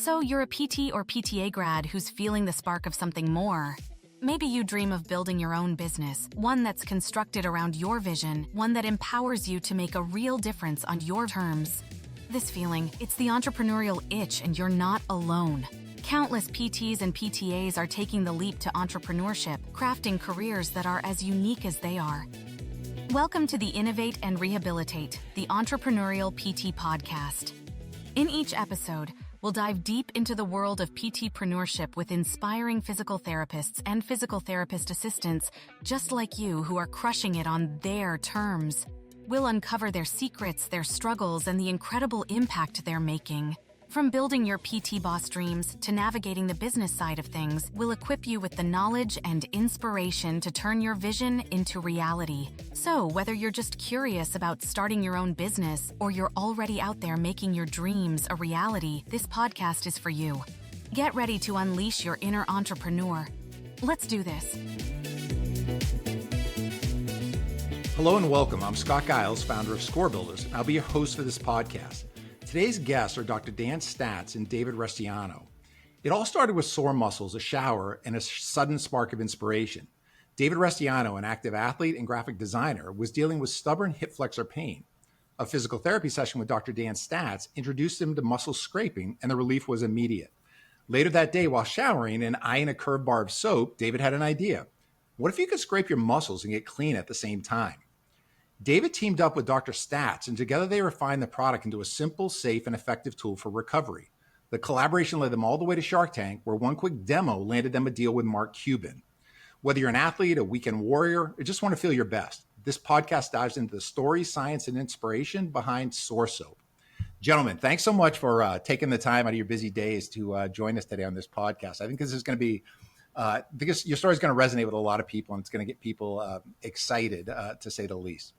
So you're a PT or PTA grad who's feeling the spark of something more. Maybe you dream of building your own business, one that's constructed around your vision, one that empowers you to make a real difference on your terms. This feeling, it's the entrepreneurial itch, and you're not alone. Countless PTs and PTAs are taking the leap to entrepreneurship, crafting careers that are as unique as they are. Welcome to the Innovate and Rehabilitate, the Entrepreneurial PT Podcast. In each episode, we'll dive deep into the world of PTpreneurship with inspiring physical therapists and physical therapist assistants just like you who are crushing it on their terms. We'll uncover their secrets, their struggles, and the incredible impact they're making. From building your PT boss dreams to navigating the business side of things, we'll equip you with the knowledge and inspiration to turn your vision into reality. So, whether you're just curious about starting your own business or you're already out there making your dreams a reality, this podcast is for you. Get ready to unleash your inner entrepreneur. Let's do this. Hello and welcome. I'm Scott Giles, founder of Score Builders, and I'll be your host for this podcast. Today's guests are Dr. Dan Staats and David Restiano. It all started with sore muscles, a shower, and a sudden spark of inspiration. David Restiano, an active athlete and graphic designer, was dealing with stubborn hip flexor pain. A physical therapy session with Dr. Dan Staats introduced him to muscle scraping, and the relief was immediate. Later that day, while showering and eyeing a curved bar of soap, David had an idea. What if you could scrape your muscles and get clean at the same time? David teamed up with Dr. Staats, and together they refined the product into a simple, safe, and effective tool for recovery. The collaboration led them all the way to Shark Tank, where one quick demo landed them a deal with Mark Cuban. Whether you're an athlete, a weekend warrior, or just want to feel your best, this podcast dives into the story, science, and inspiration behind Sorsoap. Gentlemen, thanks so much for taking the time out of your busy days to join us today on this podcast. I think this is going to be because your story is going to resonate with a lot of people, and it's going to get people excited, to say the least.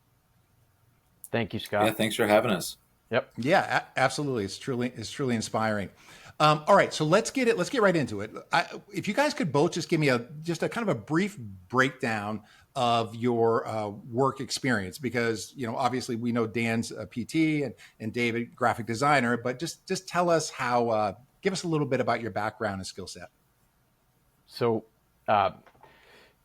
Thank you, Scott. Yeah, thanks for having us. Yep. Yeah, absolutely. It's truly inspiring. All right, so let's get right into it. If you guys could both just give me a kind of a brief breakdown of your work experience, because obviously we know Dan's a PT and David graphic designer, but just tell us how. Give us a little bit about your background and skill set. So.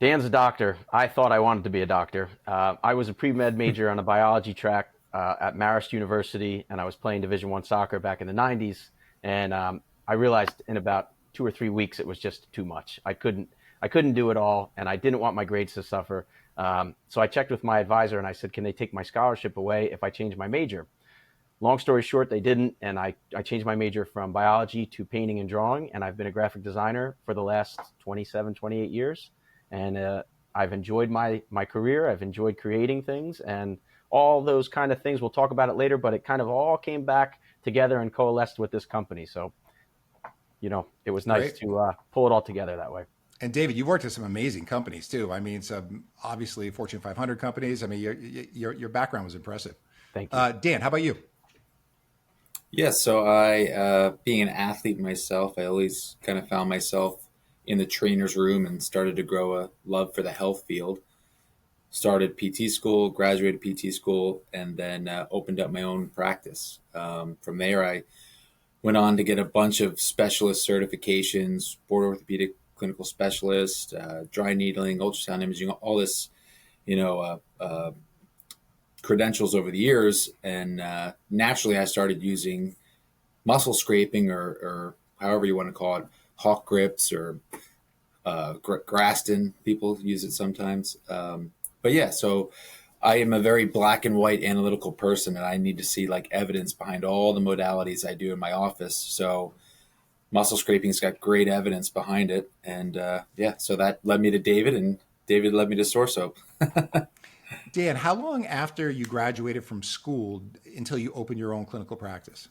Dan's a doctor. I thought I wanted to be a doctor. I was a pre-med major on a biology track at Marist University, and I was playing Division I soccer back in the 90s. And I realized in about 2 or 3 weeks it was just too much. I couldn't do it all, and I didn't want my grades to suffer. So I checked with my advisor, and I said, can they take my scholarship away if I change my major? Long story short, they didn't, and I changed my major from biology to painting and drawing, and I've been a graphic designer for the last 27, 28 years. And I've enjoyed my career. I've enjoyed creating things and all those kind of things. We'll talk about it later, but it kind of all came back together and coalesced with this company. So, it was nice to pull it all together that way. And David, you've worked at some amazing companies too. I mean, some obviously Fortune 500 companies. I mean, your background was impressive. Thank you. Dan, how about you? Yeah, so I, being an athlete myself, I always kind of found myself in the trainer's room and started to grow a love for the health field. Started PT school, graduated PT school, and then opened up my own practice. From there, I went on to get a bunch of specialist certifications, board orthopedic clinical specialist, dry needling, ultrasound imaging, all this, credentials over the years. And naturally, I started using muscle scraping or however you want to call it, hawk grips or Graston, people use it sometimes. But yeah, so I am a very black and white analytical person, and I need to see like evidence behind all the modalities I do in my office. So muscle scraping's got great evidence behind it. And so that led me to David, and David led me to Sorsoap. Dan, how long after you graduated from school until you opened your own clinical practice?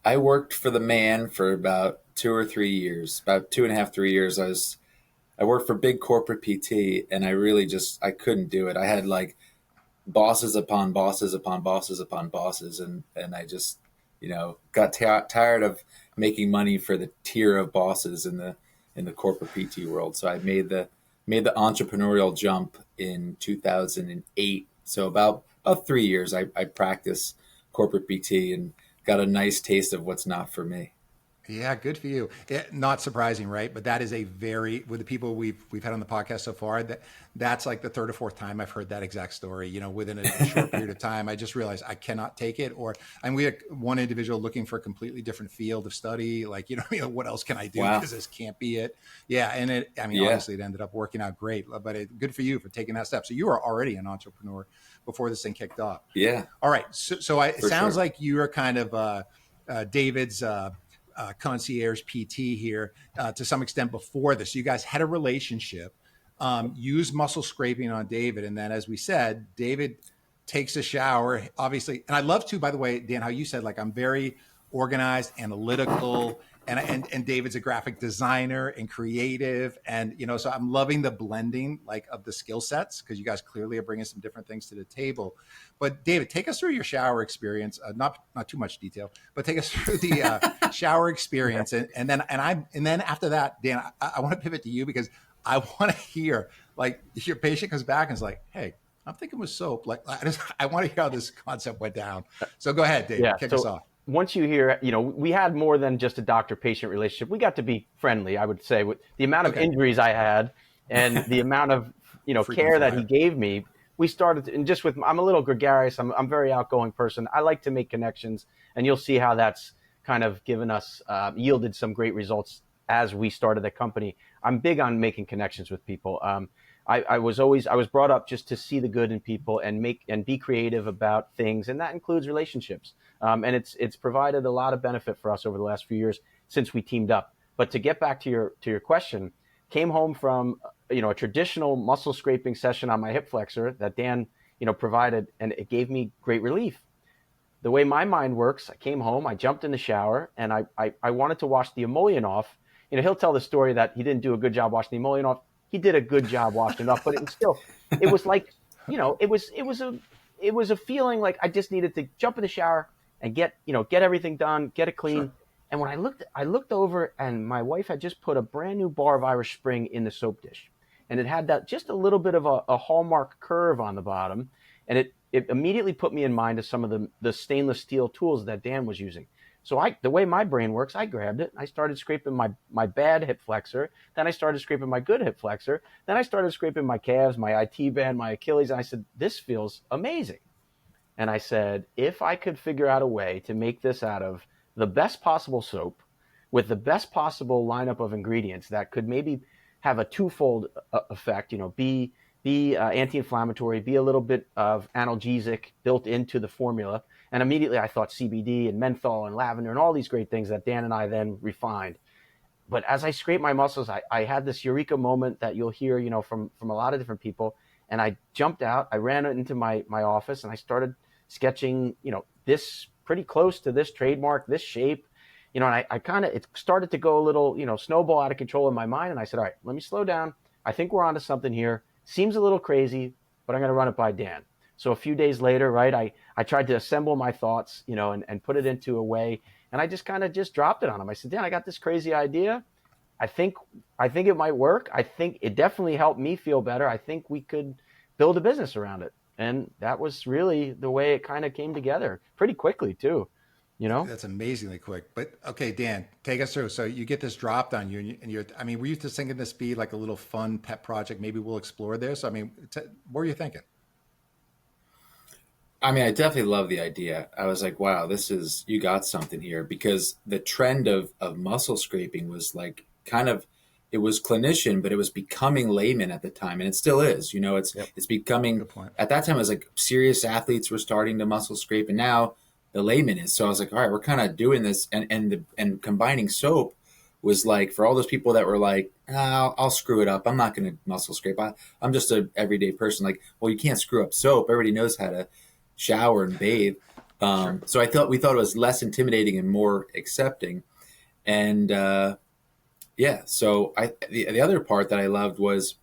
I worked for the man for about 2 or 3 years, about 2.5, 3 years. I worked for big corporate PT, and I couldn't do it. I had like bosses upon bosses upon bosses upon bosses. And I just, got tired of making money for the tier of bosses in the corporate PT world. So I made the entrepreneurial jump in 2008. So about 3 years, I practiced corporate PT, and got a nice taste of what's not for me. Yeah, good for you. Not surprising, right? But that is a very, with the people we've had on the podcast so far, that's like the third or fourth time I've heard that exact story. Within a short period of time, I just realized I cannot take it. And we had one individual looking for a completely different field of study. Like, what else can I do? Wow. Because this can't be it. Yeah, and Yeah. obviously it ended up working out great. But good for you for taking that step. So you were already an entrepreneur before this thing kicked off. Yeah. All right. So it sounds sure. like you are kind of David's. Concierge PT here to some extent before this. You guys had a relationship, used muscle scraping on David. And then, as we said, David takes a shower, obviously. And I love to, by the way, Dan, how you said, like, I'm very organized, analytical, and David's a graphic designer and creative. And, so I'm loving the blending like of the skill sets, because you guys clearly are bringing some different things to the table. But David, take us through your shower experience. Not too much detail, but take us through the shower experience. And then after that, Dan, I want to pivot to you, because I want to hear, like, if your patient comes back and is like, hey, I'm thinking with soap. Like, I want to hear how this concept went down. So go ahead, David, kick us off. Once you hear, we had more than just a doctor-patient relationship. We got to be friendly, I would say, with the amount of injuries I had and the amount of, care that he gave me. We started, and just with, I'm a little gregarious. I'm a very outgoing person. I like to make connections, and you'll see how that's kind of given us, yielded some great results as we started the company. I'm big on making connections with people. I was brought up just to see the good in people and be creative about things. And that includes relationships. And it's provided a lot of benefit for us over the last few years since we teamed up. But to get back to your question, came home from, a traditional muscle scraping session on my hip flexor that Dan, provided, and it gave me great relief. The way my mind works, I came home, I jumped in the shower, and I wanted to wash the emollient off. He'll tell the story that he didn't do a good job washing the emollient off. He did a good job washing it off, but it was like, it was a feeling like I just needed to jump in the shower and get everything done, get it clean. Sure. And when I looked over, and my wife had just put a brand new bar of Irish Spring in the soap dish, and it had that just a little bit of a hallmark curve on the bottom. And it immediately put me in mind of some of the stainless steel tools that Dan was using. So the way my brain works, I grabbed it. I started scraping my bad hip flexor. Then I started scraping my good hip flexor. Then I started scraping my calves, my IT band, my Achilles. And I said, this feels amazing. And I said, if I could figure out a way to make this out of the best possible soap with the best possible lineup of ingredients that could maybe have a twofold effect, be anti-inflammatory, be a little bit of analgesic built into the formula. And immediately I thought CBD and menthol and lavender and all these great things that Dan and I then refined. But as I scraped my muscles, I had this eureka moment that you'll hear, from a lot of different people. And I jumped out, I ran into my office, and I started sketching, this pretty close to this trademark, this shape, and it started to go a little, snowball out of control in my mind. And I said, all right, let me slow down. I think we're onto something here. Seems a little crazy, but I'm going to run it by Dan. So a few days later, right, I tried to assemble my thoughts, and put it into a way, and I just kind of dropped it on him. I said, Dan, I got this crazy idea. I think it might work. I think it definitely helped me feel better. I think we could build a business around it. And that was really the way it kind of came together pretty quickly too, That's amazingly quick. But okay, Dan, take us through. So you get this dropped on you, and were you just thinking this be like a little fun pet project? Maybe we'll explore this. What were you thinking? I mean, I definitely love the idea. I was like, wow, you got something here, because the trend of muscle scraping was like it was clinician, but it was becoming layman at the time. And it still is, it's becoming, at that time, it was like serious athletes were starting to muscle scrape, and now the layman is. So I was like, all right, we're kind of doing this. And combining soap was like, for all those people that were like, I'll screw it up. I'm not going to muscle scrape. I'm just an everyday person. Like, well, you can't screw up soap. Everybody knows how to shower and bathe. Sure. So we thought it was less intimidating and more accepting. And so the other part that I loved was,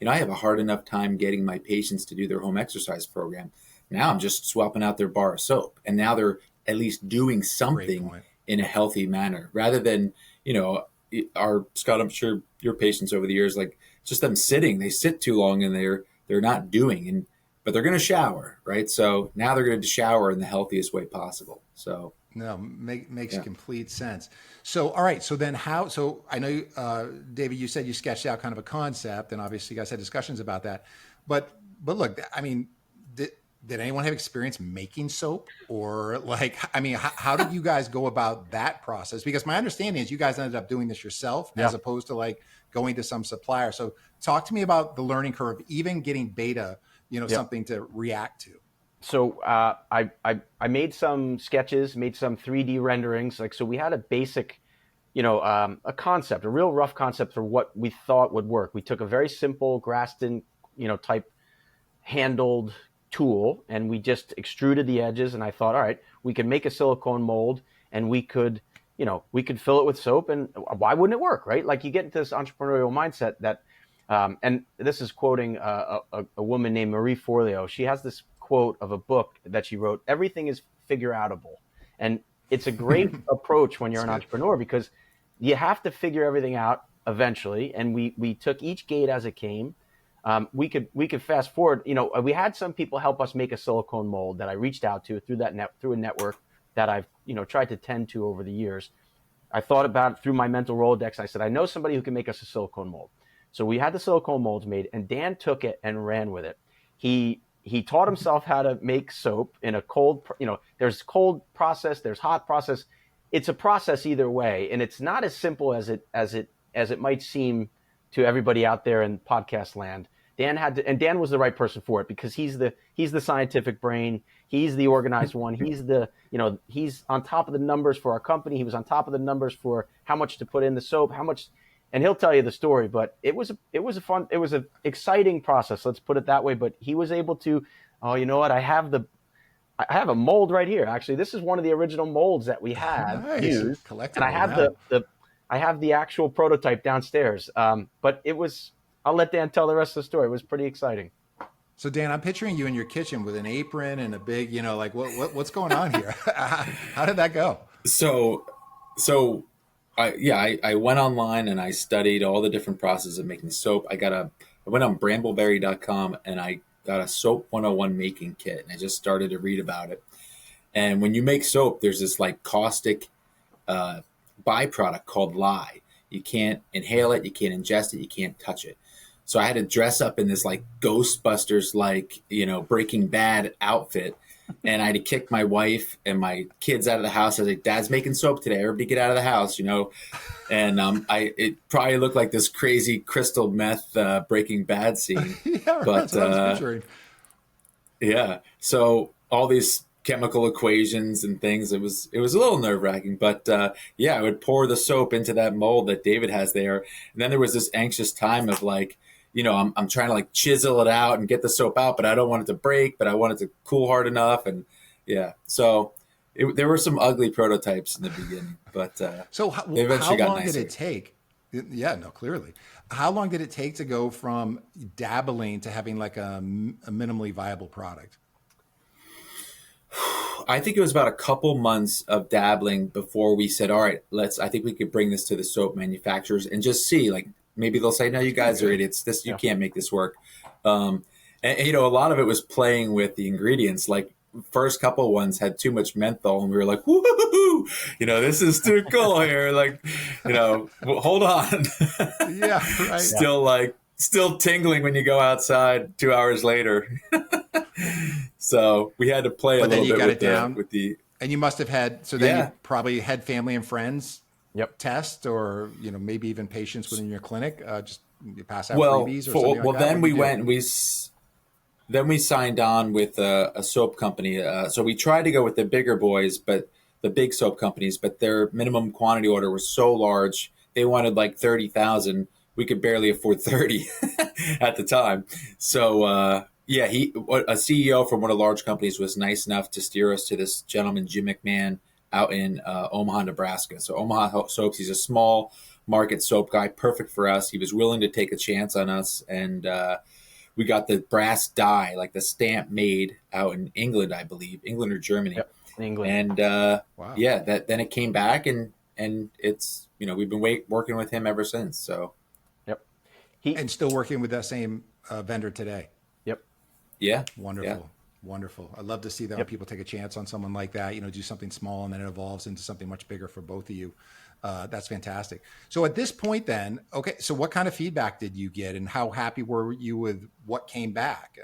I have a hard enough time getting my patients to do their home exercise program. Now I'm just swapping out their bar of soap, and now they're at least doing something in a healthy manner, rather than, Scott, I'm sure your patients over the years, like just them sitting, they sit too long and they're not doing. And but they're going to shower, right? So now they're going to shower in the healthiest way possible. So No, makes complete sense. So, all right. So then so I know, David, you said you sketched out kind of a concept, and obviously you guys had discussions about that. But look, I mean, did anyone have experience making soap, or like, I mean, how did you guys go about that process? Because my understanding is you guys ended up doing this yourself as opposed to like going to some supplier. So talk to me about the learning curve, even getting beta, something to react to. So I made some sketches, made some 3D renderings. Like, so we had a basic, a concept, a real rough concept for what we thought would work. We took a very simple Graston, type handled tool, and we just extruded the edges. And I thought, all right, we could make a silicone mold, and we could fill it with soap, and why wouldn't it work, right? Like, you get into this entrepreneurial mindset that, and this is quoting a woman named Marie Forleo. She has this quote of a book that she wrote: "Everything is figure outable." And it's a great approach when you're an entrepreneur, because you have to figure everything out eventually. And we took each gate as it came. We could fast forward. We had some people help us make a silicone mold that I reached out to through a network that I've tried to tend to over the years. I thought about it through my mental Rolodex. I said, I know somebody who can make us a silicone mold. So we had the silicone molds made, and Dan took it and ran with it. He taught himself how to make soap in a cold, there's cold process, there's hot process. It's a process either way. And it's not as simple as it might seem to everybody out there in podcast land. Dan was the right person for it, because he's the scientific brain. He's the organized one. He's he's on top of the numbers for our company. He was on top of the numbers for how much to put in the soap, how much, and he'll tell you the story. But it was an exciting process. Let's put it that way. But he was able to, you know what? I have a mold right here. Actually, this is one of the original molds that we had used, and I have I have the actual prototype downstairs. But I'll let Dan tell the rest of the story. It was pretty exciting. So Dan, I'm picturing you in your kitchen with an apron and a big, like what's going on here? How did that go? So I went online and I studied all the different processes of making soap. I went on brambleberry.com and I got a soap 101 making kit, and I just started to read about it. And when you make soap, there's this like caustic byproduct called lye. You can't inhale it, you can't ingest it, you can't touch it. So I had to dress up in this like Ghostbusters, like, Breaking Bad outfit. And I had to kick my wife and my kids out of the house. I was like, Dad's making soap today. Everybody get out of the house, And it probably looked like this crazy crystal meth Breaking Bad scene. Yeah, but that's what I was picturing. Yeah. So all these chemical equations and things, it was a little nerve-wracking. But I would pour the soap into that mold that David has there. And then there was this anxious time of like, I'm trying to like chisel it out and get the soap out, but I don't want it to break, but I want it to cool hard enough. And so there were some ugly prototypes in the beginning, but they eventually got nicer. How long did it take? Yeah, no, clearly. How long did it take to go from dabbling to having like a minimally viable product? I think it was about a couple months of dabbling before we said, all right, I think we could bring this to the soap manufacturers and just see, like, maybe they'll say, no, you guys are idiots. You can't make this work. And a lot of it was playing with the ingredients. Like, first couple ones had too much menthol, and we were like, woo-hoo-hoo! This is too cool here. Like, hold on. Yeah, right. Still tingling when you go outside 2 hours later. So we had to play a little bit with the. And you must have had, then you probably had family and friends test, or maybe even patients within your clinic, just you pass out freebies or something like that. Then we went and then we signed on with a soap company. So we tried to go with the bigger boys, but the big soap companies, but their minimum quantity order was so large, they wanted like 30,000. We could barely afford 30 at the time. So a CEO from one of the large companies was nice enough to steer us to this gentleman, Jim McMahon, out in Omaha, Nebraska. So Omaha Soaps, he's a small market soap guy, perfect for us. He was willing to take a chance on us, and we got the brass die, like the stamp, made out in England, I believe, England or Germany. Yep, England. And wow. Then it came back, and it's we've been working with him ever since. So and still working with that same vendor today. Yeah. Yeah. Wonderful. Wonderful. I'd love to see that when Yep. people take a chance on someone like that, do something small and then it evolves into something much bigger for both of you. That's fantastic. So at this point then, okay, so what kind of feedback did you get and how happy were you with what came back?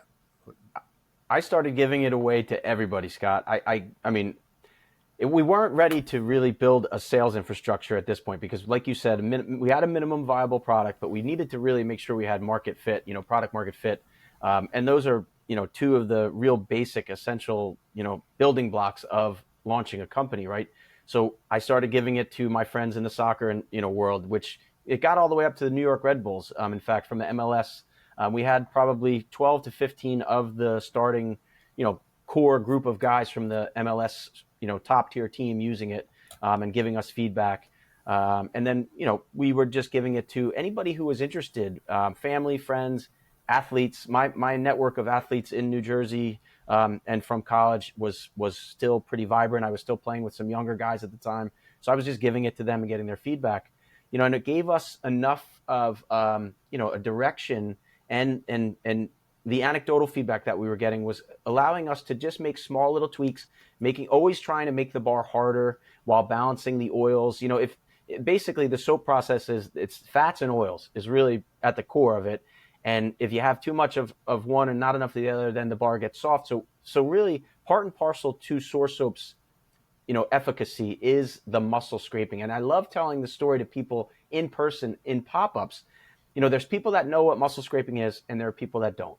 I started giving it away to everybody, Scott. I mean, we weren't ready to really build a sales infrastructure at this point because, like you said, we had a minimum viable product, but we needed to really make sure we had market fit, product market fit. And those are, two of the real basic, essential, building blocks of launching a company, right? So I started giving it to my friends in the soccer and, world, which it got all the way up to the New York Red Bulls. In fact, from the MLS, we had probably 12 to 15 of the starting, core group of guys from the MLS, top tier team using it and giving us feedback. And then, we were just giving it to anybody who was interested, family, friends, athletes. My network of athletes in New Jersey and from college was still pretty vibrant. I was still playing with some younger guys at the time. So I was just giving it to them and getting their feedback, and it gave us enough of, a direction and the anecdotal feedback that we were getting was allowing us to just make small little tweaks, always trying to make the bar harder while balancing the oils. If basically the soap process it's fats and oils is really at the core of it. And if you have too much of one and not enough of the other, then the bar gets soft. So really part and parcel to Sorsoap's, efficacy is the muscle scraping. And I love telling the story to people in person in pop-ups. There's people that know what muscle scraping is and there are people that don't.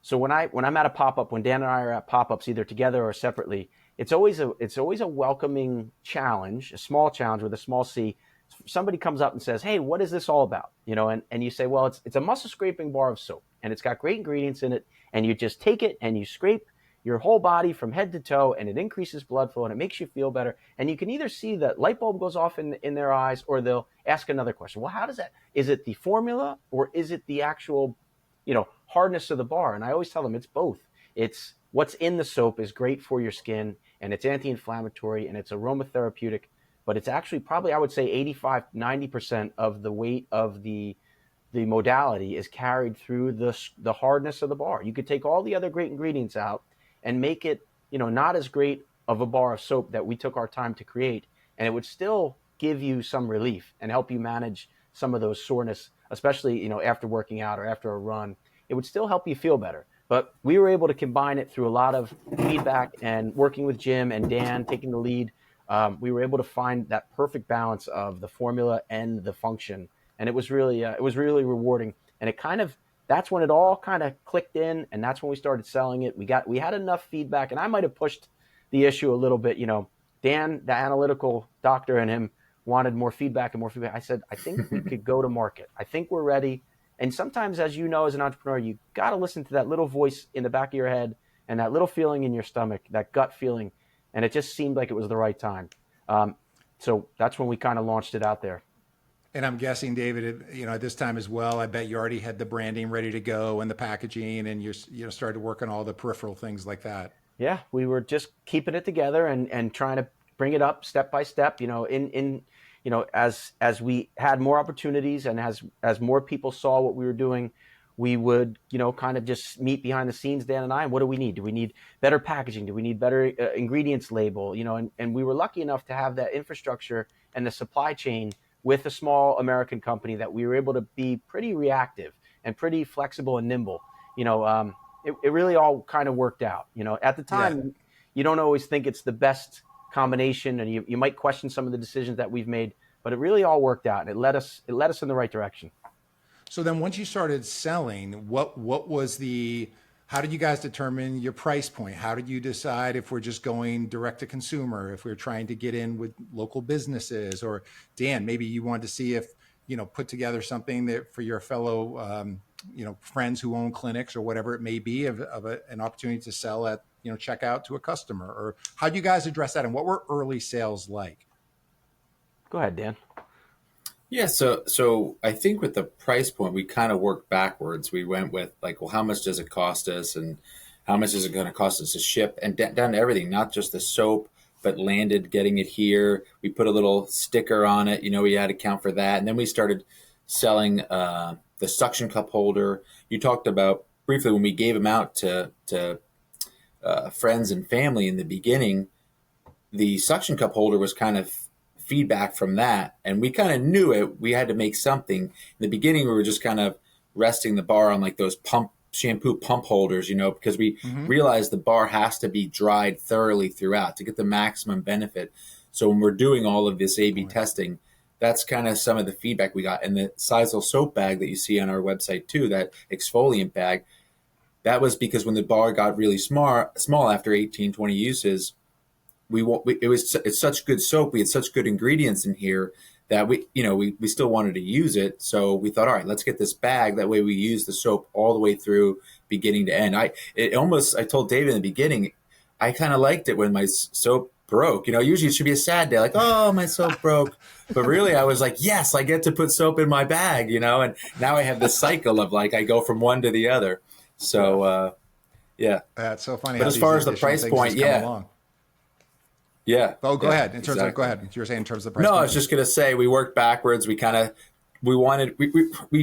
So when I'm at a pop-up, when Dan and I are at pop-ups, either together or separately, it's always a welcoming challenge, a small challenge with a small C. Somebody comes up and says, "Hey, what is this all about?" And you say, "Well, it's a muscle scraping bar of soap, and it's got great ingredients in it, and you just take it and you scrape your whole body from head to toe, and it increases blood flow and it makes you feel better." And you can either see that light bulb goes off in their eyes, or they'll ask another question. Well, how does that? Is it the formula or is it the actual hardness of the bar? And I always tell them it's both. It's what's in the soap is great for your skin and it's anti-inflammatory and it's aromatherapeutic, but it's actually probably, I would say 85, 90% of the weight of the modality is carried through the hardness of the bar. You could take all the other great ingredients out and make it, not as great of a bar of soap that we took our time to create. And it would still give you some relief and help you manage some of those soreness, especially, after working out or after a run. It would still help you feel better. But we were able to combine it through a lot of feedback and working with Jim and Dan taking the lead. We were able to find that perfect balance of the formula and the function. And it was really rewarding. And that's when it all kind of clicked in. And that's when we started selling it. We had enough feedback, and I might've pushed the issue a little bit. Dan, the analytical doctor, and him wanted more feedback and more feedback. I said, I think we could go to market. I think we're ready. And sometimes, as as an entrepreneur, you got to listen to that little voice in the back of your head and that little feeling in your stomach, that gut feeling. And it just seemed like it was the right time. So that's when we kind of launched it out there. And I'm guessing, David, at this time as well, I bet you already had the branding ready to go and the packaging, and you started working all the peripheral things like that. Yeah, we were just keeping it together and trying to bring it up step by step. As we had more opportunities and as more people saw what we were doing, we would, kind of just meet behind the scenes, Dan and I. And what do we need? Do we need better packaging? Do we need better ingredients label? And we were lucky enough to have that infrastructure and the supply chain with a small American company that we were able to be pretty reactive and pretty flexible and nimble. It really all kind of worked out. At the time, You don't always think it's the best combination, and you might question some of the decisions that we've made, but it really all worked out, and it led us in the right direction. So then once you started selling, how did you guys determine your price point? How did you decide if we're just going direct to consumer, if we're trying to get in with local businesses? Or Dan, maybe you wanted to see if, put together something that for your fellow, friends who own clinics or whatever it may be of an opportunity to sell at, checkout to a customer. Or how do you guys address that? And what were early sales like? Go ahead, Dan. Yeah, so I think with the price point, we kind of worked backwards. We went with well, how much does it cost us, and how much is it going to cost us to ship, and down to everything, not just the soap, but landed, getting it here. We put a little sticker on it. We had to account for that, and then we started selling the suction cup holder. You talked about briefly, when we gave them out to friends and family in the beginning, the suction cup holder was kind of feedback from that. And we kind of knew it. We had to make something. In the beginning, we were just kind of resting the bar on like those shampoo pump holders, because we realized the bar has to be dried thoroughly throughout to get the maximum benefit. So when we're doing all of this A/B testing, that's kind of some of the feedback we got. And the Sizewell soap bag that you see on our website too, that exfoliant bag, that was because when the bar got really small after 18, 20 uses, it's such good soap. We had such good ingredients in here that we still wanted to use it. So we thought, all right, let's get this bag. That way we use the soap all the way through beginning to end. I told David in the beginning, I kind of liked it when my soap broke. Usually it should be a sad day, like, oh, my soap broke. But really I was like, yes, I get to put soap in my bag, and now I have this cycle of like, I go from one to the other. So, yeah. That's so funny. But as far as the price point, yeah. Yeah. Oh, go ahead. Exactly. Go ahead. You were saying in terms of the price. No, point. I was just going to say we worked backwards. We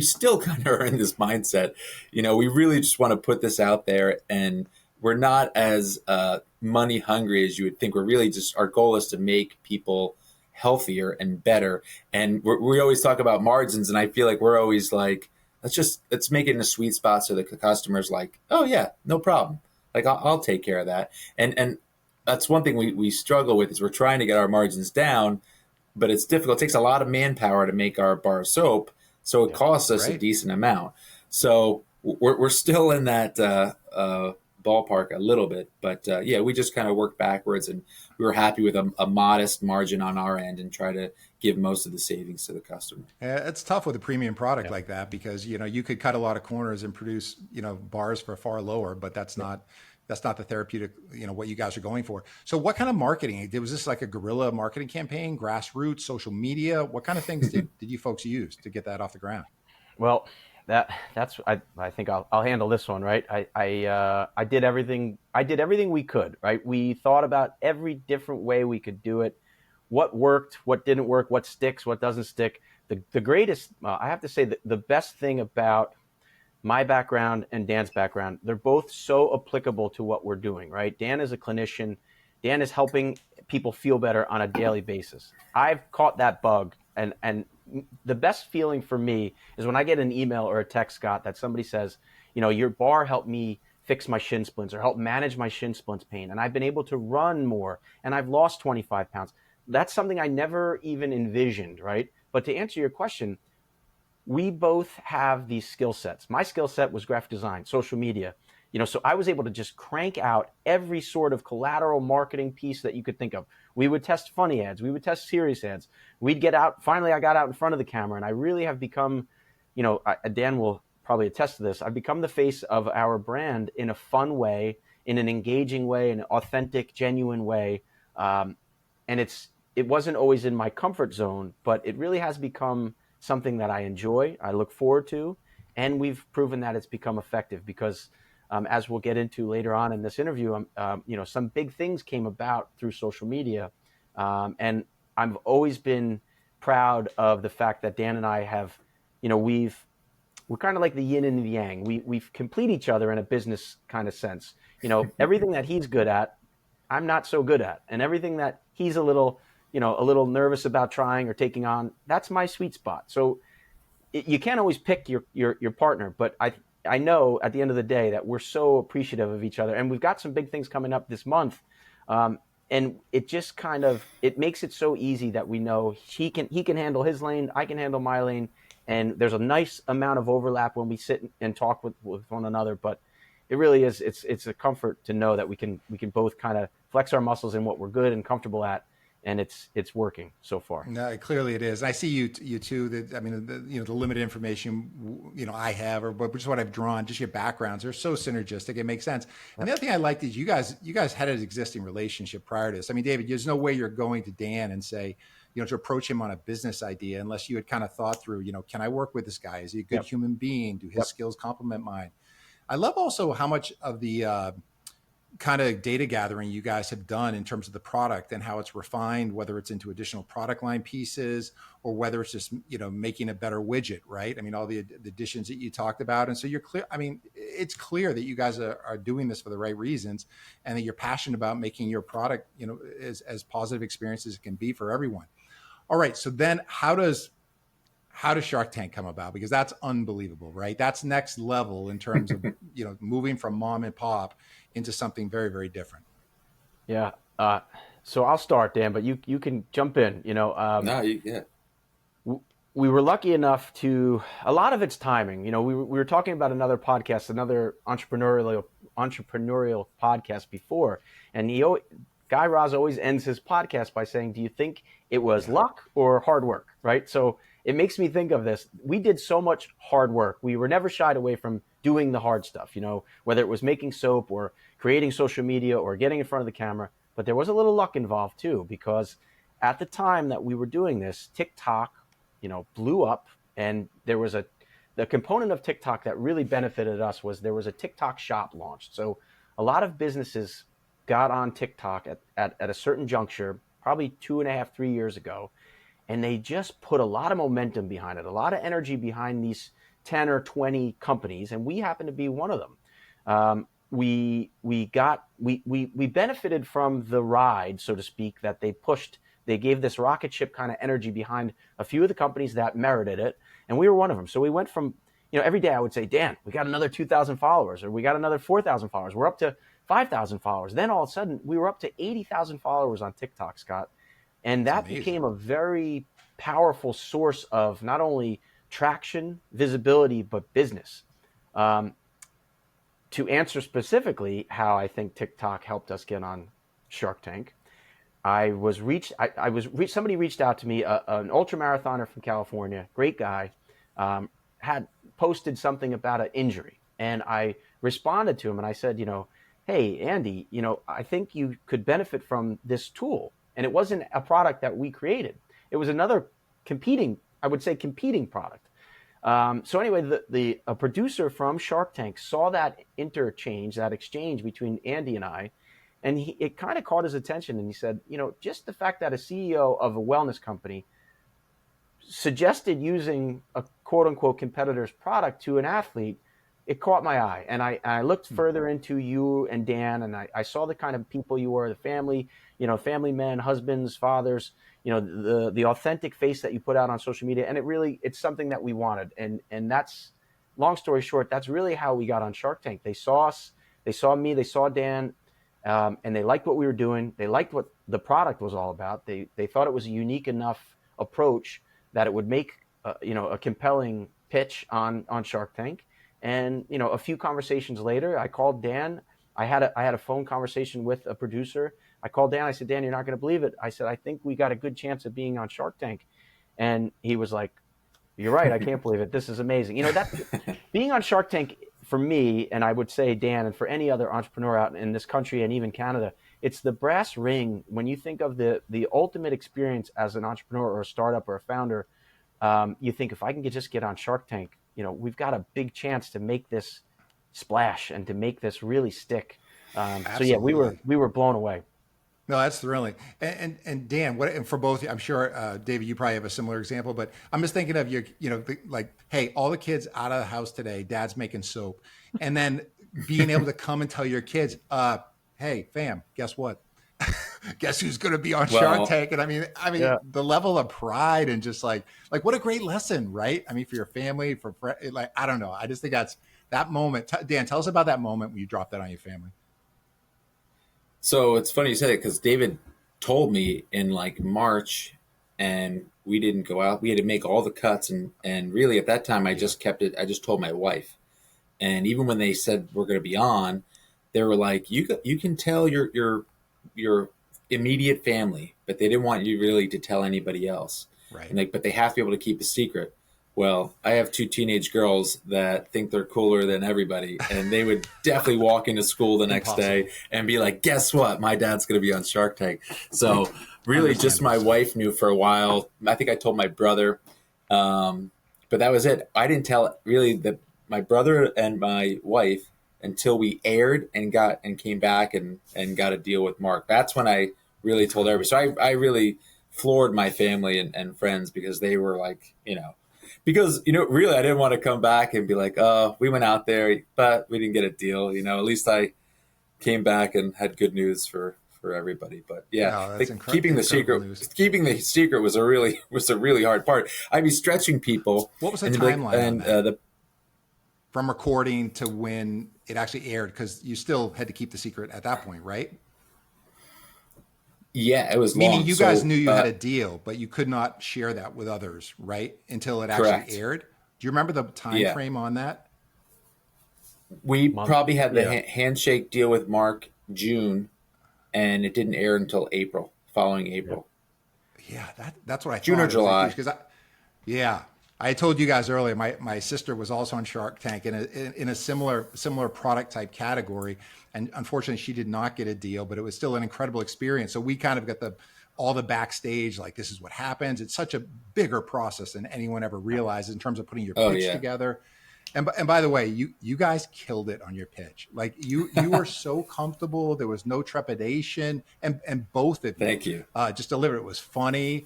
still kind of are in this mindset. We really just want to put this out there, and we're not as money hungry as you would think. We're really just, our goal is to make people healthier and better. And we always talk about margins, and I feel like we're always like, let's make it in a sweet spot so the customer's like, oh yeah, no problem. Like I'll take care of that. And that's one thing we struggle with, is we're trying to get our margins down, but it's difficult. It takes a lot of manpower to make our bar of soap, so it costs us a decent amount. So we're still in that ballpark a little bit, but we just kind of worked backwards, and we were happy with a modest margin on our end and try to give most of the savings to the customer. It's tough with a premium product like that, because you could cut a lot of corners and produce bars for far lower, but that's not the therapeutic, what you guys are going for. So what kind of marketing? Was this like a guerrilla marketing campaign, grassroots, social media? What kind of things did you folks use to get that off the ground? Well, I think I'll handle this one, right? I did everything we could, right? We thought about every different way we could do it, what worked, what didn't work, what sticks, what doesn't stick. The greatest, I have to say that the best thing about my background and Dan's background, they're both so applicable to what we're doing, right? Dan is a clinician. Dan is helping people feel better on a daily basis. I've caught that bug, and the best feeling for me is when I get an email or a text, Scott, that somebody says, your bar helped me fix my shin splints or help manage my shin splints pain, and I've been able to run more, and I've lost 25 pounds. That's something I never even envisioned, right? But to answer your question, we both have these skill sets. My skill set was graphic design, social media, so I was able to just crank out every sort of collateral marketing piece that you could think of. We would test funny ads. We would test serious ads. Finally, I got out in front of the camera, and I really have become, Dan will probably attest to this. I've become the face of our brand in a fun way, in an engaging way, in an authentic, genuine way. And it wasn't always in my comfort zone, but it really has become something that I enjoy, I look forward to, and we've proven that it's become effective because, as we'll get into later on in this interview, some big things came about through social media, and I've always been proud of the fact that Dan and I have, we're kind of like the yin and the yang. We complete each other in a business kind of sense. Everything that he's good at, I'm not so good at, and everything that he's a little nervous about trying or taking on, that's my sweet spot. So you can't always pick your partner, but I know at the end of the day that we're so appreciative of each other, and we've got some big things coming up this month. And it just it makes it so easy that we know he can handle his lane, I can handle my lane, and there's a nice amount of overlap when we sit and talk with one another. But it really is, it's a comfort to know that we can both kind of flex our muscles in what we're good and comfortable at. And it's working so far. No, clearly it is. I see you too. The limited information I have, but just what I've drawn, just your backgrounds, they're so synergistic. It makes sense. And the other thing I liked is you guys had an existing relationship prior to this. I mean, David, there's no way you're going to Dan and say, to approach him on a business idea unless you had kind of thought through, can I work with this guy? Is he a good human being? Do his skills complement mine? I love also how much of the kind of data gathering you guys have done in terms of the product and how it's refined, whether it's into additional product line pieces or whether it's just, making a better widget, right? I mean, all the additions that you talked about. And so you're clear. I mean, it's clear that you guys are doing this for the right reasons and that you're passionate about making your product, as positive experience as it can be for everyone. All right. So then how does Shark Tank come about? Because that's unbelievable, right? That's next level in terms of, moving from mom and pop into something very, very different. Yeah. So I'll start, Dan, but you can jump in. Yeah. We were lucky enough to, a lot of it's timing. We were talking about another podcast, another entrepreneurial podcast before, and Guy Raz always ends his podcast by saying, "Do you think it was luck or hard work?" Right? So it makes me think of this. We did so much hard work. We were never shied away from doing the hard stuff, whether it was making soap or creating social media or getting in front of the camera. But there was a little luck involved too, because at the time that we were doing this, TikTok, blew up, and there was the component of TikTok that really benefited us was there was a TikTok shop launched. So a lot of businesses got on TikTok at a certain juncture, probably 2.5, 3 years ago, and they just put a lot of momentum behind it, a lot of energy behind these 10 or 20 companies, and we happen to be one of them. We benefited from the ride, so to speak, that they pushed. They gave this rocket ship kind of energy behind a few of the companies that merited it, and we were one of them. So we went from, every day I would say, "Dan, we got another 2,000 followers, or we got another 4,000 followers. We're up to 5,000 followers." Then all of a sudden, we were up to 80,000 followers on TikTok, Scott. And that became a very powerful source of not only traction, visibility, but business. To answer specifically how I think TikTok helped us get on Shark Tank, somebody reached out to me, an ultra marathoner from California, great guy, had posted something about an injury. And I responded to him and I said, "Hey, Andy, I think you could benefit from this tool." And it wasn't a product that we created. It was another competing product. So anyway, a producer from Shark Tank saw that exchange between Andy and I, and it kind of caught his attention. And he said, just the fact that a CEO of a wellness company suggested using a quote unquote competitor's product to an athlete, it caught my eye. And I looked further into you and Dan, and I saw the kind of people you were, the family, family men, husbands, fathers, the authentic face that you put out on social media. And it's something that we wanted. And that's, long story short, that's really how we got on Shark Tank. They saw us, they saw me, they saw Dan, and they liked what we were doing. They liked what the product was all about. They thought it was a unique enough approach that it would make, a compelling pitch on Shark Tank. And, a few conversations later, I called Dan. I had a phone conversation with a producer. I called Dan. I said, "Dan, you're not going to believe it." I said, "I think we got a good chance of being on Shark Tank." And he was like, "You're right. I can't believe it. This is amazing." That being on Shark Tank for me, and I would say, Dan, and for any other entrepreneur out in this country and even Canada, it's the brass ring. When you think of the ultimate experience as an entrepreneur or a startup or a founder, you think, if I can just get on Shark Tank, we've got a big chance to make this splash and to make this really stick. So yeah, we were blown away. No, that's thrilling. And Dan, and for both, I'm sure, David, you probably have a similar example, but I'm just thinking of your, hey, all the kids out of the house today, Dad's making soap. And then being able to come and tell your kids, "Hey, fam, guess what? Guess who's going to be on Shark Tank?" And I mean, yeah. The level of pride and just like what a great lesson, right? I mean, for your family, I don't know. I just think that's that moment. Dan, tell us about that moment when you dropped that on your family. So it's funny you said it, because David told me in March, and we didn't go out. We had to make all the cuts, and really at that time I just kept it. I just told my wife, and even when they said we're going to be on, they were like, you can tell your immediate family, but they didn't want you really to tell anybody else. Right. And but they have to be able to keep a secret. Well, I have 2 teenage girls that think they're cooler than everybody, and they would definitely walk into school the next day and be like, "Guess what? My dad's going to be on Shark Tank." So really just my wife knew for a while. I think I told my brother, but that was it. I didn't tell really that my brother and my wife until we aired and came back and got a deal with Mark. That's when I really told everybody. So I really floored my family and friends, because they were like, because, really I didn't want to come back and be like, oh, we went out there, but we didn't get a deal. At least I came back and had good news for everybody. But yeah, No, that's keeping the secret news. keeping the secret was a really hard part. I'd be stretching people. What was the and timeline on that? The From recording to when it actually aired, because you still had to keep the secret at that point, right? Yeah, it was Meaning long. you guys knew you had a deal, but you could not share that with others, right? Until it actually Correct. aired. Do you remember the time frame on that? We probably had the Yeah. handshake deal with Mark June, and it didn't air until following April. Yeah, that's what I thought. June or July. Because I told you guys earlier, my sister was also on Shark Tank in a similar product type category, and unfortunately she did not get a deal, but it was still an incredible experience. So we kind of got all the backstage, like, this is what happens. It's such a bigger process than anyone ever realizes in terms of putting your pitch together. And by the way, you guys killed it on your pitch. Like, you were so comfortable. There was no trepidation, and both of you, Thank you. Just delivered. It was funny.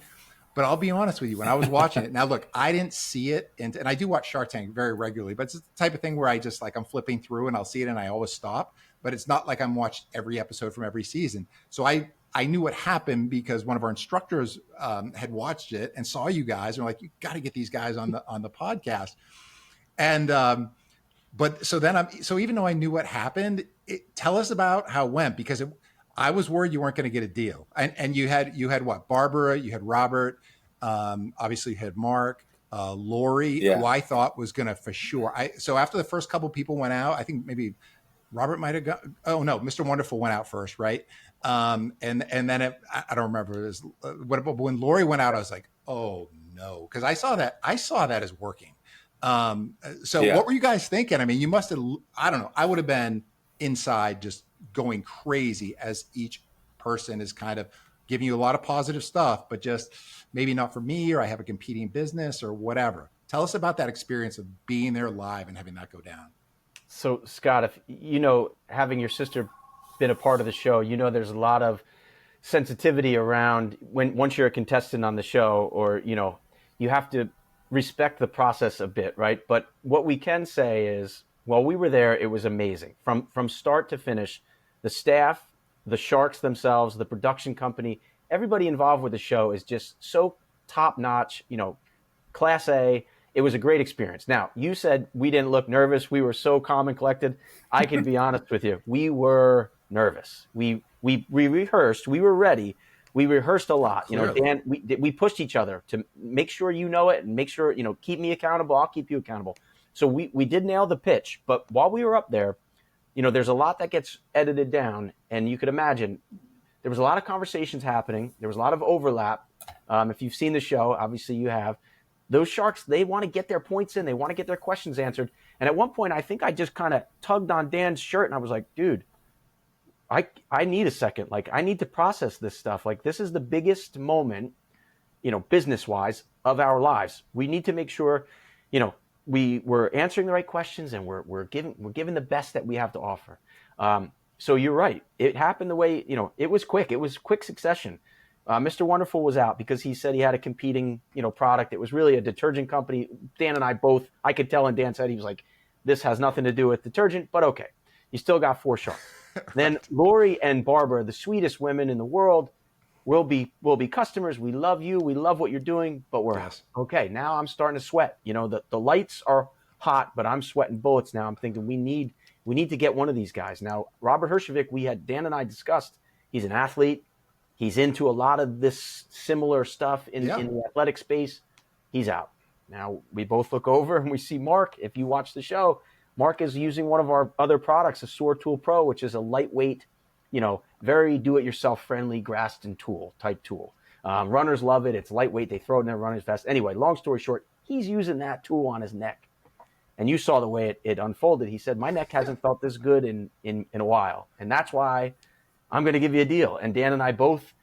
But I'll be honest with you, when I was watching it, now look, I didn't see it, and I do watch Shark Tank very regularly, but it's the type of thing where I just, like, I'm flipping through and I'll see it and I always stop. But it's not like I'm watched every episode from every season. So I knew what happened because one of our instructors had watched it and saw you guys and were like, you got to get these guys on the podcast. And but so even though I knew what happened, tell us about how it went, because I was worried you weren't going to get a deal. And you had what? Barbara, you had Robert, obviously you had Mark, Lori, who I thought was going to for sure. So after the first couple people went out, I think maybe Robert might have got. Oh no, Mr. Wonderful went out first, right? And then I don't remember. It was, when Lori went out, I was like, oh no, because I saw that as working. What were you guys thinking? I mean, you must have. I don't know. I would have been inside just going crazy as each person is kind of giving you a lot of positive stuff, but just maybe not for me, or I have a competing business or whatever. Tell us about that experience of being there live and having that go down. So, Scott, if having your sister been a part of the show, there's a lot of sensitivity around once you're a contestant on the show, or you have to respect the process a bit, right? But what we can say is, while we were there, it was amazing from start to finish. The staff, the Sharks themselves, the production company, everybody involved with the show is just so top notch, class A. It was a great experience. Now, you said we didn't look nervous. We were so calm and collected. I can be honest with you. We were nervous. We rehearsed. We were ready. We rehearsed a lot. Dan, we pushed each other to make sure it and make sure, keep me accountable. I'll keep you accountable. So we did nail the pitch. But while we were up there, there's a lot that gets edited down. And you could imagine there was a lot of conversations happening. There was a lot of overlap. If you've seen the show, obviously you have. Those Sharks, they want to get their points in. They want to get their questions answered. And at one point, I think I just kind of tugged on Dan's shirt, and I was like, dude, I need a second. Like, I need to process this stuff. Like, this is the biggest moment, business-wise, of our lives. We need to make sure, we're answering the right questions, and we're giving the best that we have to offer. So you're right. It happened the way, it was quick. It was quick succession. Mr. Wonderful was out because he said he had a competing, product. It was really a detergent company. Dan and I both, I could tell, and Dan said, he was like, this has nothing to do with detergent, but okay. You still got 4 Sharks. Right. Then Lori and Barbara, the sweetest women in the world, will be customers. We love you. We love what you're doing, but we're out. Okay. Now I'm starting to sweat. The lights are hot, but I'm sweating bullets now. I'm thinking we need to get one of these guys. Now, Robert Herjavec, Dan and I discussed, he's an athlete. He's into a lot of this similar stuff in the athletic space. He's out. Now, we both look over and we see Mark. If you watch the show, Mark is using one of our other products, a Sortool Pro, which is a lightweight, very do-it-yourself friendly Graston tool, type tool. Runners love it. It's lightweight. They throw it in their runners fast. Anyway, long story short, he's using that tool on his neck. And you saw the way it unfolded. He said, my neck hasn't felt this good in a while. And that's why I'm going to give you a deal. And Dan and I both,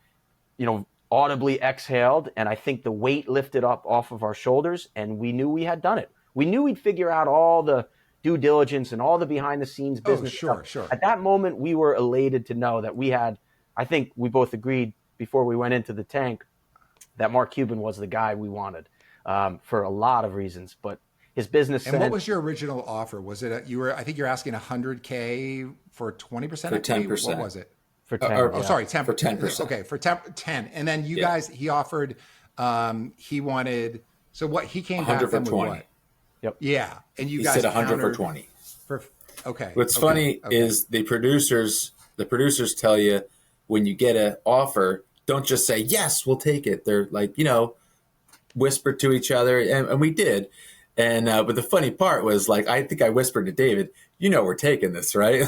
audibly exhaled. And I think the weight lifted up off of our shoulders. And we knew we had done it. We knew we'd figure out all the due diligence and all the behind the scenes business stuff. Sure. At that moment, we were elated to know that we had, I think we both agreed before we went into the tank that Mark Cuban was the guy we wanted for a lot of reasons, but his business And what was your original offer? Was it I think you're asking $100K for 20% For 10%. What was it? for 10. Oh, sorry, 10 For 10%. Okay, for 10. And then you guys, he offered, he wanted. So what he came back 100 for then with 20. what? Yep. Yeah, and you He guys said 100 for countered 20. Okay. What's okay, funny okay. is the producers tell you when you get an offer, don't just say, yes, we'll take it. They're like, whisper to each other. And we did. And, but the funny part was like, I think I whispered to David, we're taking this, right?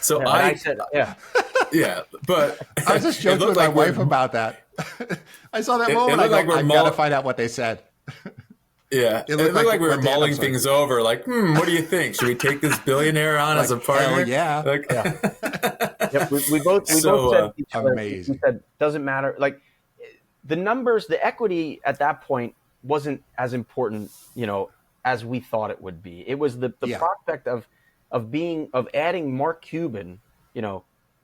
So Yeah, I said, yeah. yeah, but I was just it joking looked with my like wife about that. I saw that moment. looked like I we're gotta find out what they said. Yeah, It looked looked like we were what Dan- I'm mulling sorry. things over. Like, what do you think? Should we take this billionaire on as a partner? Hell yeah. Like, Yep, we both said to each other, amazing. we said, doesn't matter. Like the numbers, the equity at that point wasn't as important, as we thought it would be. It was the Yeah. prospect of adding Mark Cuban,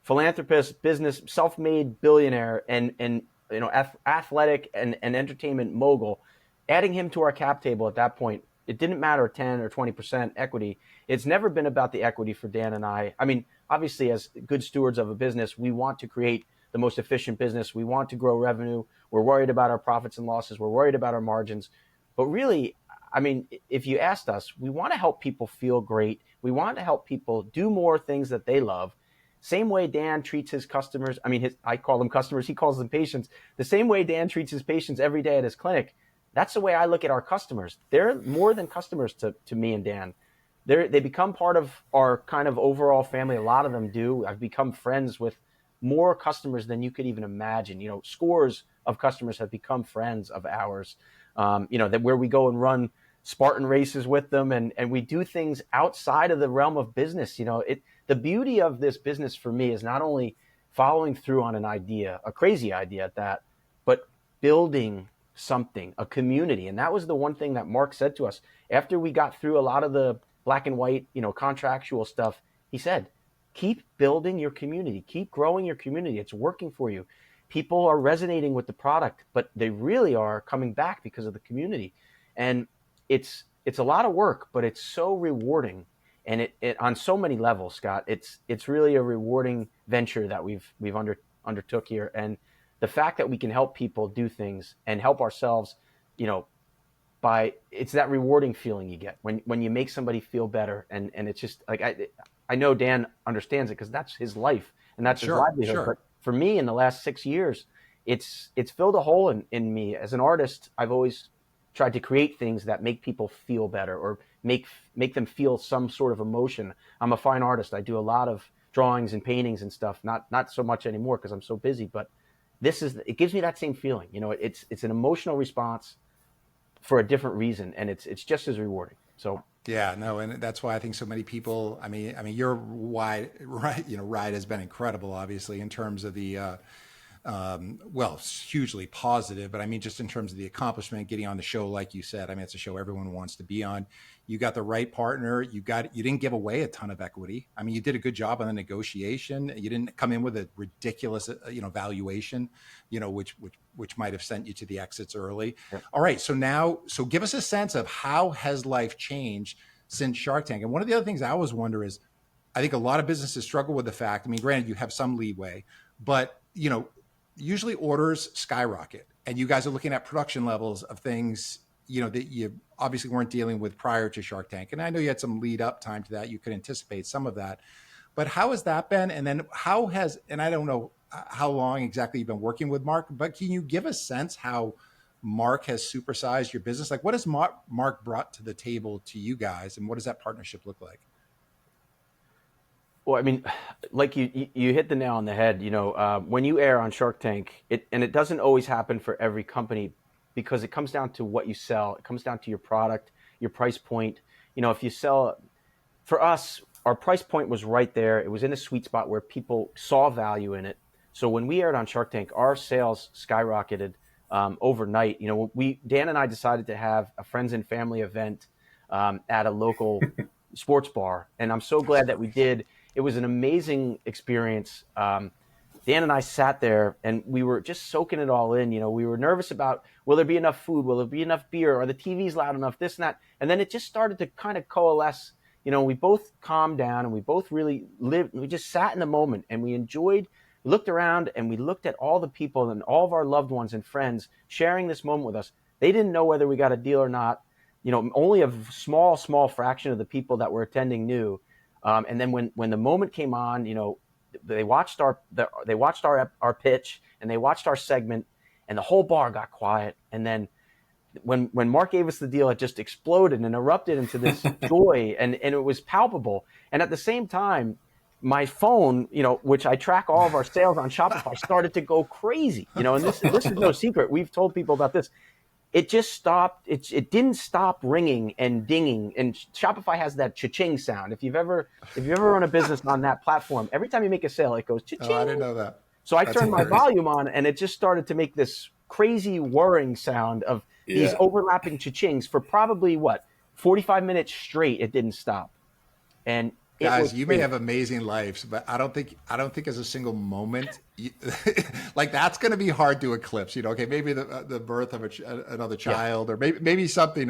philanthropist, business, self-made billionaire, and athletic and entertainment mogul, adding him to our cap table at that point. It didn't matter 10 or 20% equity. It's never been about the equity for Dan and I. I mean, obviously, as good stewards of a business, we want to create the most efficient business. We want to grow revenue. We're worried about our profits and losses. We're worried about our margins. But really, I mean, if you asked us, we want to help people feel great. We want to help people do more things that they love. Same way Dan treats his customers. I mean, I call them customers. He calls them patients. The same way Dan treats his patients every day at his clinic. That's the way I look at our customers. They're more than customers to me and Dan. They become part of our kind of overall family. A lot of them do. I've become friends with more customers than you could even imagine. Scores of customers have become friends of ours. That where we go and run Spartan races with them, and we do things outside of the realm of business. The beauty of this business for me is not only following through on an idea, a crazy idea at that, but building something, a community. And that was the one thing that Mark said to us after we got through a lot of the black and white, contractual stuff. He said, keep building your community, keep growing your community. It's working for you. People are resonating with the product, but they really are coming back because of the community. And it's a lot of work, but it's so rewarding. And it on so many levels, Scott, it's really a rewarding venture that we've undertook here. And the fact that we can help people do things and help ourselves, it's that rewarding feeling you get when you make somebody feel better. And it's just like, I know Dan understands it because that's his life and that's his livelihood. Sure. But for me in the last 6 years, it's filled a hole in me. As an artist, I've always tried to create things that make people feel better or make them feel some sort of emotion. I'm a fine artist. I do a lot of drawings and paintings and stuff, not so much anymore because I'm so busy, but it gives me that same feeling. It's an emotional response for a different reason, and it's just as rewarding. So yeah, no, and that's why I think so many people. I mean, your ride has been incredible, obviously, in terms of the it's hugely positive, but I mean, just in terms of the accomplishment, getting on the show, like you said, I mean, it's a show everyone wants to be on. You got the right partner. You didn't give away a ton of equity. I mean, you did a good job on the negotiation. You didn't come in with a ridiculous, valuation, which might have sent you to the exits early. Yeah. All right. So give us a sense of how has life changed since Shark Tank? And one of the other things I always wonder is, I think a lot of businesses struggle with the fact, I mean, granted, you have some leeway, but, usually orders skyrocket, and you guys are looking at production levels of things, that you obviously weren't dealing with prior to Shark Tank. And I know you had some lead up time to that. You could anticipate some of that, but how has that been? And then and I don't know how long exactly you've been working with Mark, but can you give a sense how Mark has supersized your business? Like, what has Mark brought to the table to you guys, and what does that partnership look like? Well, I mean, like you hit the nail on the head. When you air on Shark Tank, it doesn't always happen for every company because it comes down to what you sell. It comes down to your product, your price point. If you sell, for us, our price point was right there. It was in a sweet spot where people saw value in it. So when we aired on Shark Tank, our sales skyrocketed overnight. Dan and I decided to have a friends and family event at a local sports bar. And I'm so glad that we did. It was an amazing experience. Dan and I sat there and we were just soaking it all in. We were nervous about, will there be enough food? Will there be enough beer? Are the TVs loud enough? This and that. And then it just started to kind of coalesce. We both calmed down and we both really lived. We just sat in the moment and we looked around and we looked at all the people and all of our loved ones and friends sharing this moment with us. They didn't know whether we got a deal or not. Only a small fraction of the people that were attending knew. And then when the moment came on, they watched our pitch and they watched our segment, and the whole bar got quiet. And then when Mark gave us the deal, it just exploded and erupted into this joy, and it was palpable. And at the same time, my phone, which I track all of our sales on Shopify, started to go crazy. And this is no secret. We've told people about this. It just stopped. It didn't stop ringing and dinging. And Shopify has that cha-ching sound. If you've ever run a business on that platform, every time you make a sale, it goes cha-ching. Oh, I didn't know that. So I turned my volume on, and it just started to make this crazy whirring sound of these overlapping cha-chings for probably 45 minutes straight. It didn't stop. And guys, you may have amazing lives, but I don't think as a single moment like that's going to be hard to eclipse. Okay, maybe the birth of another child, or maybe something.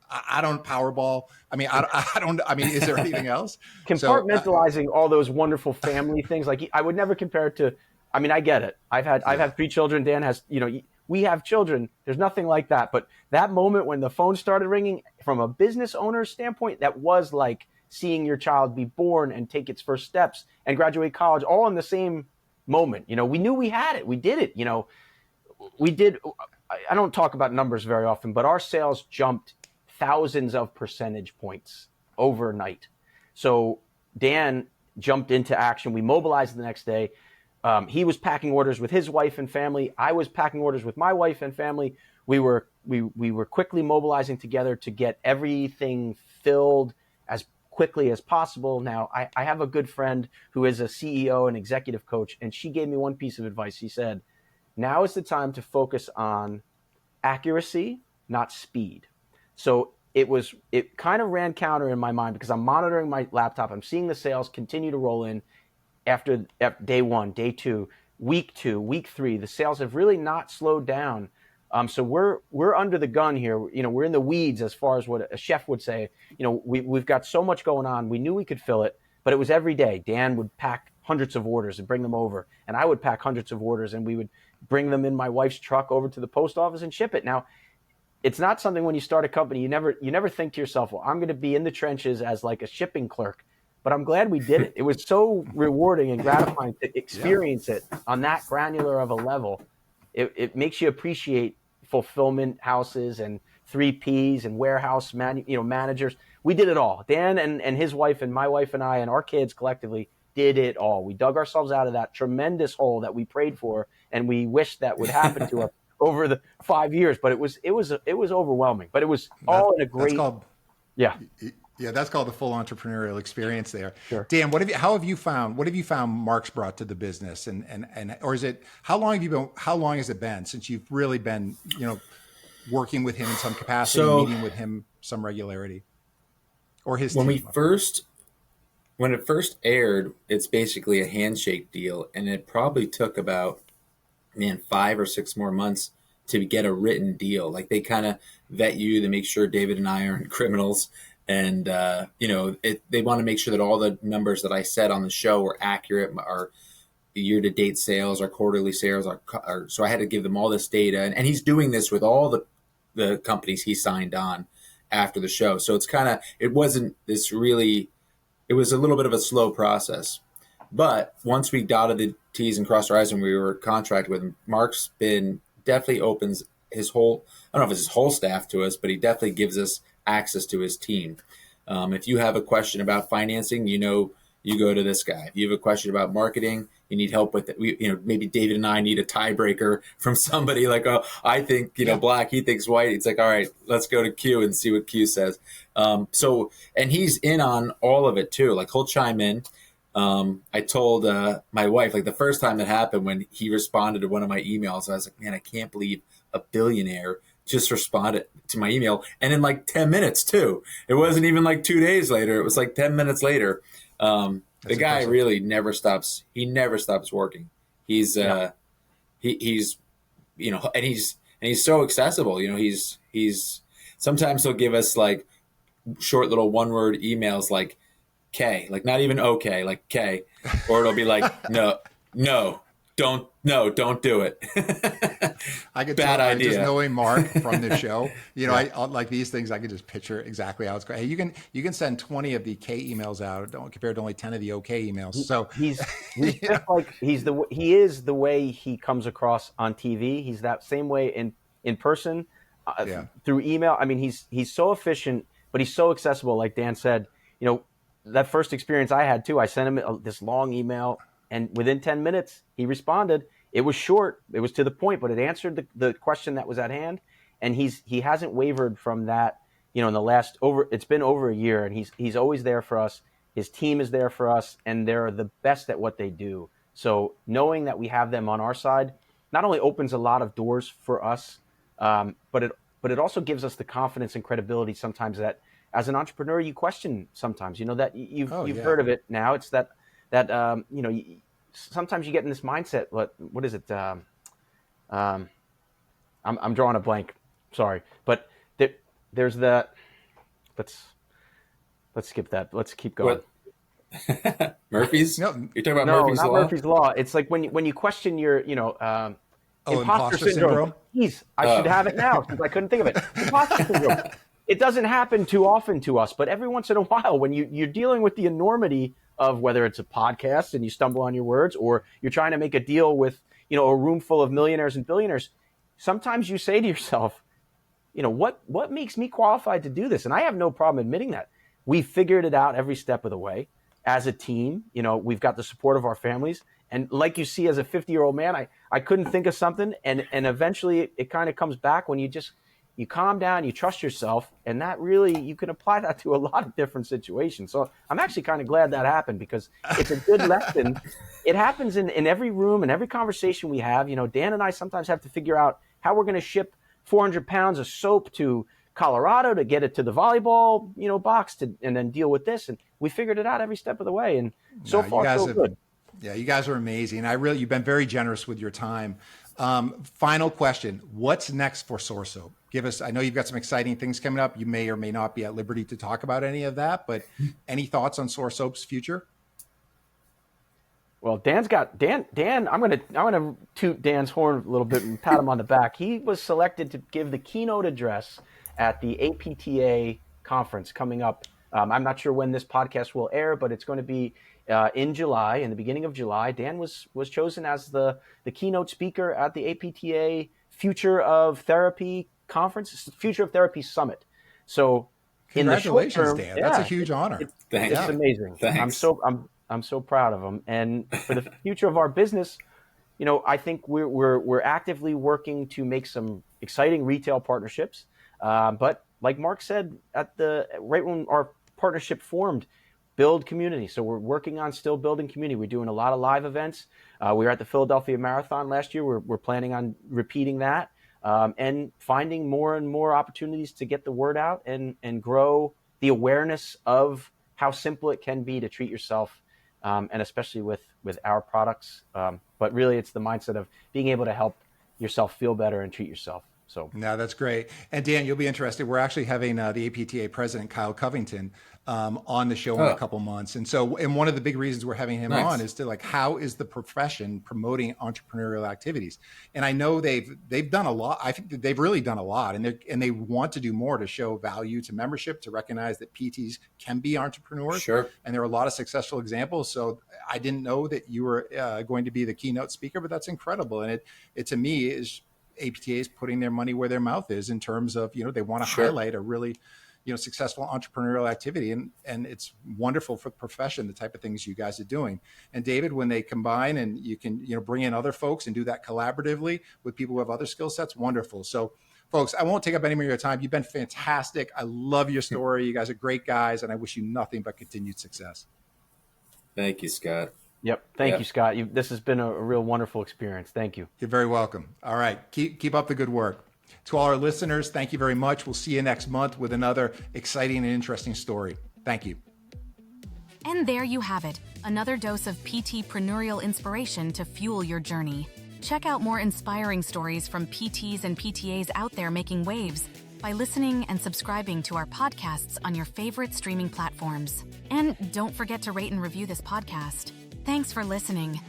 I don't Powerball. I mean, is there anything else? Compartmentalizing all those wonderful family things. Like I would never compare it to. I mean, I get it. I've had 3 children. Dan has. We have children. There's nothing like that. But that moment when the phone started ringing, from a business owner's standpoint, that was like seeing your child be born and take its first steps and graduate college all in the same moment. We knew we had it. We did it. We did. I don't talk about numbers very often, but our sales jumped thousands of percentage points overnight. So Dan jumped into action. We mobilized the next day. He was packing orders with his wife and family. I was packing orders with my wife and family. We were quickly mobilizing together to get everything filled as quickly as possible. Now, I have a good friend who is a CEO and executive coach, and she gave me one piece of advice. She said, now is the time to focus on accuracy, not speed. So it kind of ran counter in my mind because I'm monitoring my laptop. I'm seeing the sales continue to roll in after day 1, day 2, week 2, week 3. The sales have really not slowed down. So we're under the gun here. We're in the weeds as far as what a chef would say. We've got so much going on. We knew we could fill it, but it was every day. Dan would pack hundreds of orders and bring them over, and I would pack hundreds of orders, and we would bring them in my wife's truck over to the post office and ship it. Now, it's not something when you start a company, you never think to yourself, well, I'm going to be in the trenches as like a shipping clerk. But I'm glad we did it. It was so rewarding and gratifying to experience it on that granular of a level. It makes you appreciate fulfillment houses and 3Ps and warehouse managers. We did it all. Dan and his wife and my wife and I and our kids collectively did it all. We dug ourselves out of that tremendous hole that we prayed for and we wished that would happen to us over the 5 years. But it was overwhelming. But it was all in a great. Yeah, that's called the full entrepreneurial experience there. Sure. Dan, what have you found Mark's brought to the business, and or is it how long has it been since you've really been working with him in some capacity, meeting with him some regularity, or his when team? When it first aired, it's basically a handshake deal, and it probably took about 5 or 6 more months to get a written deal. Like they kind of vet you to make sure David and I aren't criminals. And, they want to make sure that all the numbers that I said on the show were accurate. Our year-to-date sales, our quarterly sales, so I had to give them all this data. And he's doing this with all the companies he signed on after the show. So it was a little bit of a slow process. But once we dotted the T's and crossed our I's and we were contracted with him, Mark's definitely opens his whole, I don't know if it's his whole staff to us, but he definitely gives us access to his team. If you have a question about financing, you go to this guy. If you have a question about marketing, you need help with it. Maybe David and I need a tiebreaker from somebody like, I think, black, he thinks white. It's like, all right, let's go to Q and see what Q says. And he's in on all of it too. Like he'll chime in. I told my wife, like the first time that happened when he responded to one of my emails, I was like, man, I can't believe a billionaire just responded to my email, and in like 10 minutes too. It wasn't even like 2 days later. It was like 10 minutes later. The guy impressive. really never stops. He never stops working. He's he's and he's so accessible. He's sometimes he'll give us like short little one word emails like K, like not even okay, like K, or it'll be like don't do it. I could Bad tell, idea. just knowing Mark from the show, Yeah. I like these things. I can just picture exactly how it's going. Hey, you can send 20 of the K emails out compared to only 10 of the OK emails. So He's you know, just like he is the way he comes across on TV. He's that same way in person, Yeah. through email. I mean, he's so efficient, but he's so accessible. Like Dan said, that first experience I had too. I sent him this long email, and within 10 minutes he responded. It was short, it was to the point, but it answered the question that was at hand. And he hasn't wavered from that. In the last it's been over a year, and he's always there for us. His team is there for us, and they're the best at what they do. So knowing that we have them on our side not only opens a lot of doors for us, but it also gives us the confidence and credibility sometimes that as an entrepreneur you question sometimes. That you've yeah. heard of it now. It's that sometimes you get in this mindset. What is it? I'm drawing a blank. Sorry, but there's that. Let's skip that. Let's keep going. What? Murphy's? No, You're talking about No, Murphy's not Law? Murphy's Law. It's like when you question your, imposter syndrome. Jeez, I should have it now since I couldn't think of it. Imposter syndrome. It doesn't happen too often to us, but every once in a while, when you're dealing with the enormity of whether it's a podcast and you stumble on your words, or you're trying to make a deal with, a room full of millionaires and billionaires, sometimes you say to yourself, what makes me qualified to do this? And I have no problem admitting that. We figured it out every step of the way as a team. We've got the support of our families. And like you see, as a 50-year-old man, I couldn't think of something. And eventually it kind of comes back when you calm down, you trust yourself. And that really, you can apply that to a lot of different situations. So I'm actually kind of glad that happened, because it's a good lesson. It happens in every room and every conversation we have. Dan and I sometimes have to figure out how we're going to ship 400 pounds of soap to Colorado to get it to the volleyball, box and then deal with this. And we figured it out every step of the way. And so far, so good. Yeah, you guys are amazing. You've been very generous with your time. Final question. What's next for Sorsoap? I know you've got some exciting things coming up. You may or may not be at liberty to talk about any of that, but any thoughts on Sorsoap's future? Well, Dan, I'm gonna toot Dan's horn a little bit and pat him on the back. He was selected to give the keynote address at the APTA conference coming up. I'm not sure when this podcast will air, but it's going to be in July, in the beginning of July. Dan was chosen as the keynote speaker at the APTA Future of Therapy conference, Future of Therapy Summit. So, congratulations, in the short term, Dan. That's a huge honor. Thanks. It's amazing. Thanks. I'm so proud of him. And for the future of our business, I think we're actively working to make some exciting retail partnerships. But like Mark said, right when our partnership formed, build community. So we're working on still building community. We're doing a lot of live events. We were at the Philadelphia Marathon last year. We're planning on repeating that, and finding more and more opportunities to get the word out and grow the awareness of how simple it can be to treat yourself, and especially with our products. But really, it's the mindset of being able to help yourself feel better and treat yourself. So no, that's great. And Dan, you'll be interested. We're actually having the APTA president, Kyle Covington, on the show in a couple months. And one of the big reasons we're having him on is to how is the profession promoting entrepreneurial activities? And I know they've done a lot. I think they've really done a lot, and they want to do more to show value to membership, to recognize that PTs can be entrepreneurs. Sure. And there are a lot of successful examples. So I didn't know that you were going to be the keynote speaker, but that's incredible. And it to me is APTA is putting their money where their mouth is in terms of, they want to highlight a really, successful entrepreneurial activity. And it's wonderful for the profession, the type of things you guys are doing. And David, when they combine and you can, bring in other folks and do that collaboratively with people who have other skill sets, wonderful. So folks, I won't take up any more of your time. You've been fantastic. I love your story. You guys are great guys, and I wish you nothing but continued success. Thank you, Scott. Yep. Thank you, Scott. This has been a real wonderful experience. Thank you. You're very welcome. All right. Keep up the good work. To all our listeners, thank you very much. We'll see you next month with another exciting and interesting story. Thank you. And there you have it, another dose of PT-preneurial inspiration to fuel your journey. Check out more inspiring stories from PTs and PTAs out there making waves by listening and subscribing to our podcasts on your favorite streaming platforms. And don't forget to rate and review this podcast. Thanks for listening.